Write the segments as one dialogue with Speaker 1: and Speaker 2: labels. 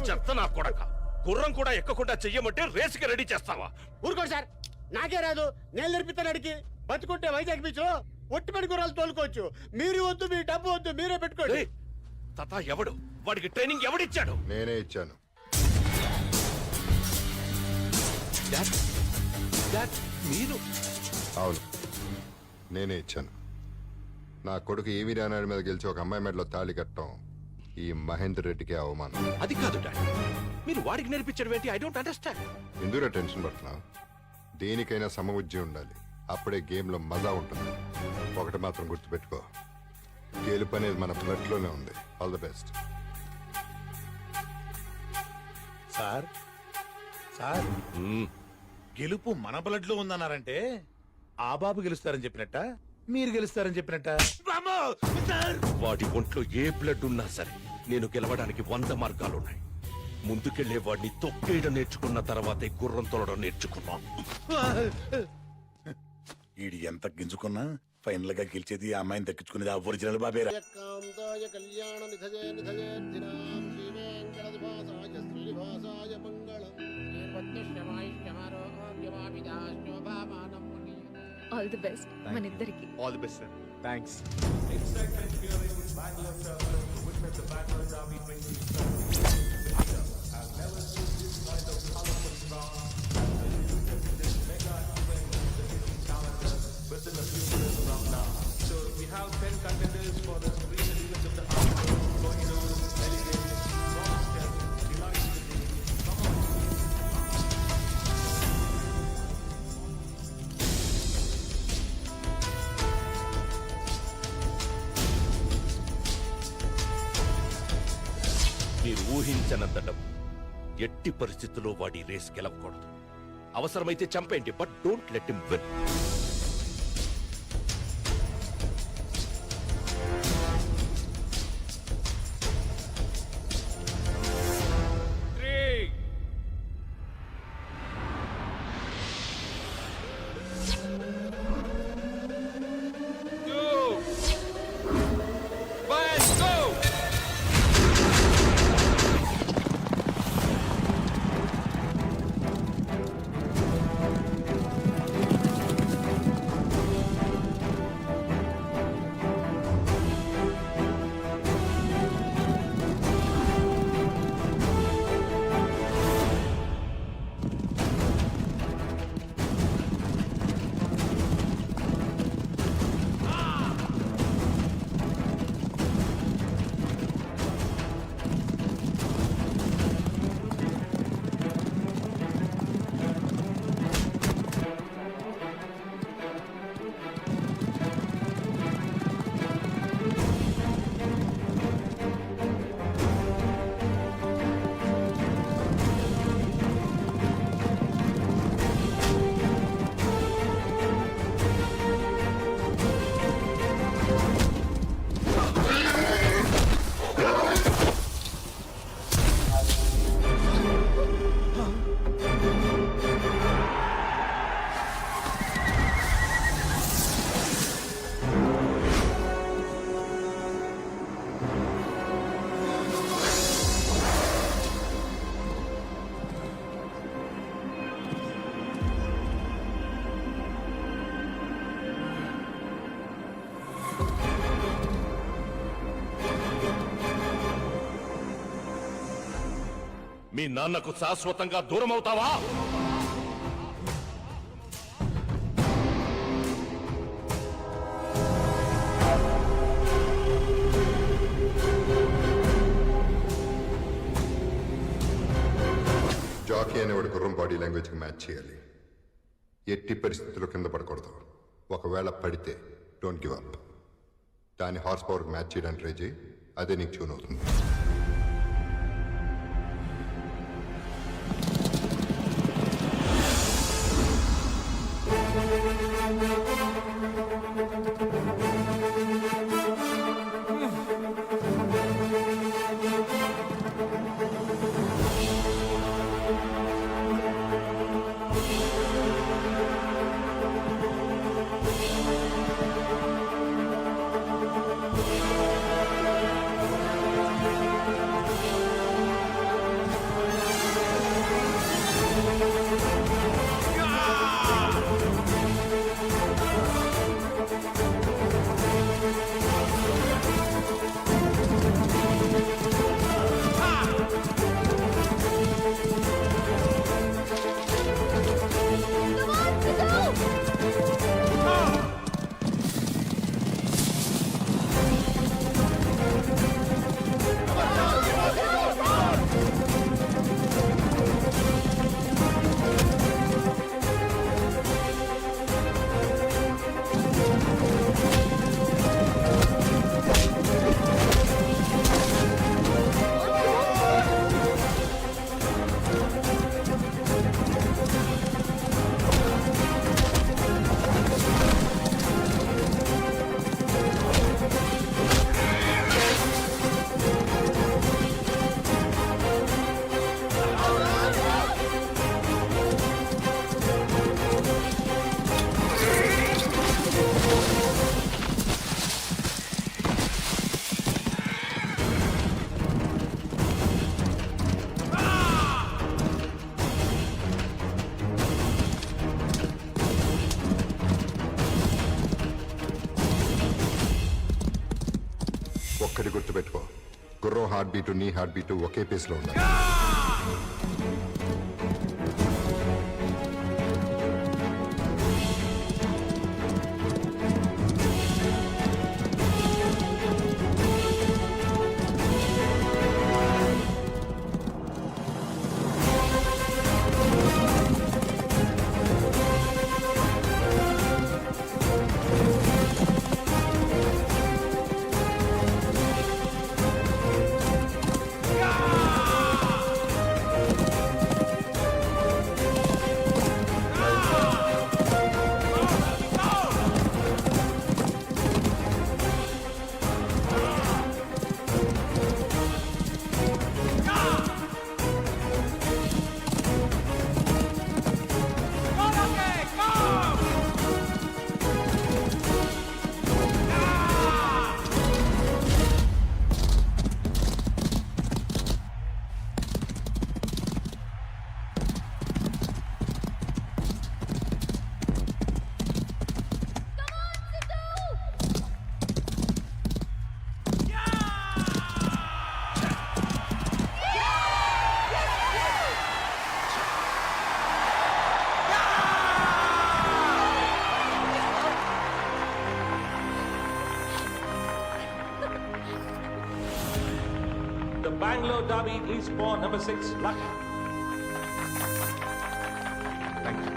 Speaker 1: చెత్త నా కొడక, గుర్రం కూడా ఎక్కకుండా చెయ్యమంటే రేసుకి రెడీ చేస్తావా?
Speaker 2: ఊరుకోండి సార్, నాకే రాదు. నేను నేర్పిస్తాను అడిగి. బతుకుంటే వైజాగ్ బీచ్ లో ఒట్టిపడి గుర్రాలు తోలుకోవచ్చు. మీరు వద్దు, మీ డబ్బు వద్దు, మీరే పెట్టుకోండి.
Speaker 1: తాత ఎవడు? వాడికి ట్రైనింగ్ ఎవడిచ్చాడు?
Speaker 3: నేనే ఇచ్చాను.
Speaker 1: మీరు?
Speaker 3: అవును, నేనే ఇచ్చాను. నా కొడుకు ఈవి రానాయుడు మీద గెలిచి ఒక అమ్మాయి మెడలో తాళి కట్టడం ఈ మహేందర్ రెడ్డికి అవమానం.
Speaker 1: అది కాదు డాడీ, మీరు వాడికి నేర్పించడం ఏంటి? I don't understand.
Speaker 3: ఎందుకు టెన్షన్ పడుతున్నావు? దేనికైనా సమబుద్ధి ఉండాలి, అప్పుడే గేమ్ లో మజా ఉంటుంది. ఒకటి మాత్రం గుర్తుపెట్టుకో, గెలుపు అనేది మన బ్లడ్ లోనే ఉంది. All the best.
Speaker 4: Sir sir గెలుపు మన బ్లడ్ లో ఉందన్నారంటే ఆ బాబు గెలుస్తారని చెప్పినట్ట, మీరు గెలుస్తారని చెప్పినట్ట?
Speaker 1: వాడి ఒంట్లో ఏ బ్లడ్ ఉన్నా సరే నేను గెలవడానికి 100 మార్గాలున్నాయి. ముందుకెళ్లే వాడిని తొక్కేయడం నేర్చుకున్న తర్వాతే గుర్రం తోలడం నేర్చుకున్నాం.
Speaker 4: ఈడు ఎంత గింజుకున్నా ఫైనల్ గా గెలిచేది ఆ అమ్మాయిని దక్కించుకునేది ఆ ఒరిజినల్ బాబేరా.
Speaker 2: కళ్యాణ నిధయే నిధయేర్ధినాం శ్రీ వెంకటనివాసాయ శ్రీనివాసాయ మంగళం.
Speaker 5: ఆల్ ది బెస్ట్ మనిద్దరికి.
Speaker 6: All the best sir. Thanks.
Speaker 1: మీరు ఊహించనంత డబ్బు. ఎట్టి పరిస్థితుల్లో వాడి రేస్ గెలవకూడదు. అవసరమైతే చంపేయండి, but don't let him win. మీ నాన్నకు శాశ్వతంగా దూరం అవుతావా?
Speaker 3: జాకీ అనేవాడు గుర్రం బాడీ లాంగ్వేజ్ కి మ్యాచ్ చేయాలి. ఎట్టి పరిస్థితుల్లో కింద పడకూడదు. ఒకవేళ పడితే డోంట్ గివ్ అప్. దాని హార్స్ పవర్ మ్యాచ్ చేయడానికి ట్రై చేయి, అదే నీకు ట్యూన్ అవుతుంది. మనందరం హార్ట్ బీటు నీ హార్ట్ బీటు ఒకే పేస్లో ఉండాలి.
Speaker 6: The Bangalore Derby is for number 6, Luck. Thank you.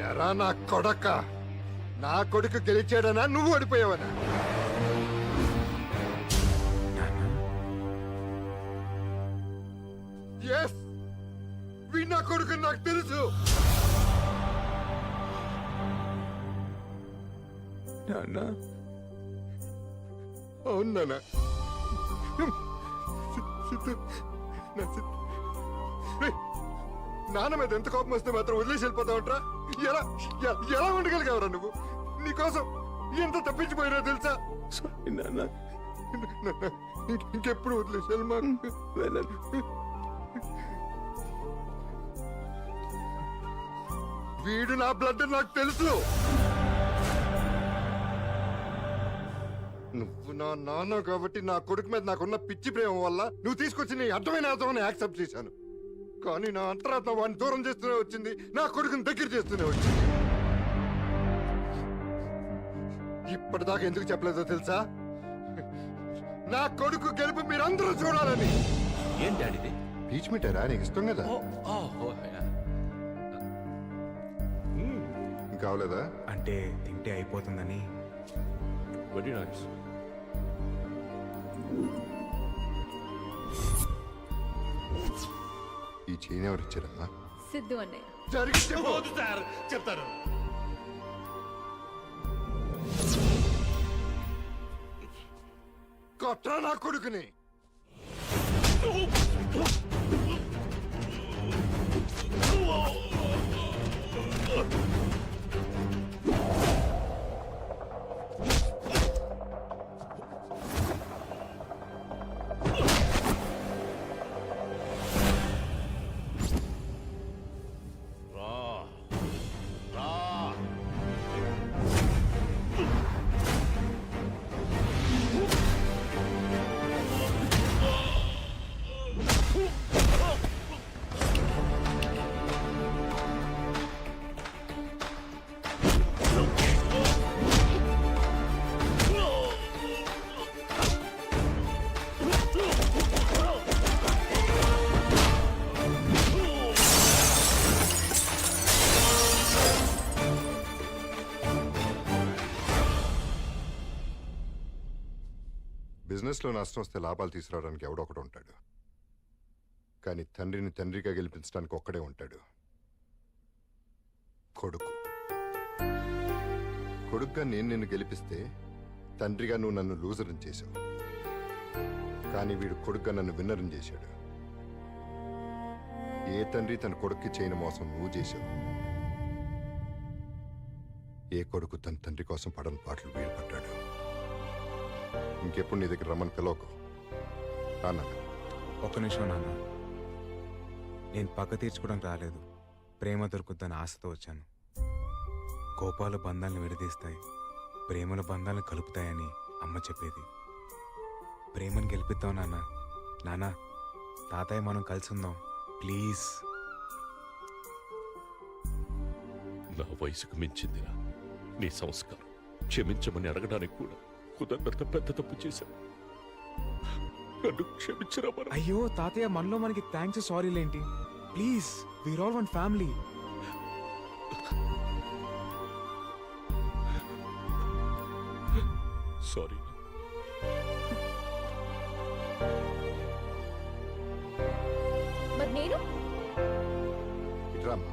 Speaker 3: ఎరా నా కొడక, నా కొడుకు గెలిచాడనా నువ్వు ఓడిపోయావనా? ఎస్, వీ నా కొడుకు నాకు తెలుసు. అవును నాన్న. నాన్న మీద ఎంత కోపం వస్తే మాత్రం వదిలేసి వెళ్ళిపోతావంట్రా? ఎలా ఎలా ఉండగలిగావరా నువ్వు? నీకోసం ఎంత తప్పించిపోయినా తెలుసా? ఇంకెప్పుడు వదిలేసి వీడు నా బ్లడ్ నాకు తెలుసు. నువ్వు నా నాన్న కాబట్టి నా కొడుకు మీద నాకున్న పిచ్చి ప్రేమ వల్ల నువ్వు తీసుకొచ్చి నీ అర్థమైన అర్థమని యాక్సెప్ట్ చేశాను. కానీ నా అంతరాత్మ వాడిని దూరం చేస్తూనే వచ్చింది, నా కొడుకుని దగ్గర చేస్తూనే వచ్చింది. ఇప్పటిదాకా ఎందుకు చెప్పలేదో తెలుసా? నా కొడుకు గెలుపు మీరందరూ చూడాలని.
Speaker 1: ఏం డాడీది?
Speaker 3: పీచ్ మిఠారా నీకు ఇష్టం కదా? ఇంకా అవలేదా?
Speaker 7: అంటే తింటే అయిపోతుందని.
Speaker 1: Very nice.
Speaker 3: ఈ చైన్ ఎవరు ఇచ్చారమ్మా?
Speaker 5: సిద్ధు అన్నయ్య.
Speaker 3: జరిగి చెప్పు.
Speaker 2: సార్ చెప్తారు.
Speaker 3: కొట్రా నా కొడుకుని. బిజినెస్లో నష్టం వస్తే లాభాలు తీసుకురావడానికి ఎవడొకడు ఉంటాడు, కానీ తండ్రిని తండ్రిగా గెలిపించడానికి ఒక్కడే ఉంటాడు, కొడుకు. కొడుకుగా నేను నిన్ను గెలిపిస్తే తండ్రిగా నువ్వు నన్ను లూజర్ని చేశావు, కానీ వీడు కొడుకుగా నన్ను విన్నర్ని చేశాడు. ఏ తండ్రి తన కొడుక్కి చేయని మోసం నువ్వు చేశావు. ఏ కొడుకు తన తండ్రి కోసం పడని పాటలు వీడు పడ్డాడు. ఇంకెప్పుడు నీ దగ్గర రమ్మని పిలవకు. రానా?
Speaker 7: ఒక్క నిమిషం నాన్న. నేను పక్క తీర్చుకోవడానికి రాలేదు. ప్రేమ దొరుకుతుందని ఆశతో వచ్చాను. కోపాలు బంధాలను విడదీస్తాయి, ప్రేమల బంధాలను కలుపుతాయని అమ్మ చెప్పేది. ప్రేమను గెలిపిద్దాం నాన్న. నాన్న, తాతయ్య మనం కలిసి ఉందాం ప్లీజ్.
Speaker 1: నా వయసుకు మించిందిరా నీ సంస్కారం. క్షమించమని అడగడానికి కూడా కుదరనంత పెద్ద తప్పు చేశాను. నన్ను క్షమించరా మనం.
Speaker 7: అయ్యో తాతయ్య, మనలో మనకి థ్యాంక్స్ సారీలేంటి? Please, we are all one family.
Speaker 1: Sorry.
Speaker 5: మరి నేను
Speaker 3: ఇట్రామ్మా.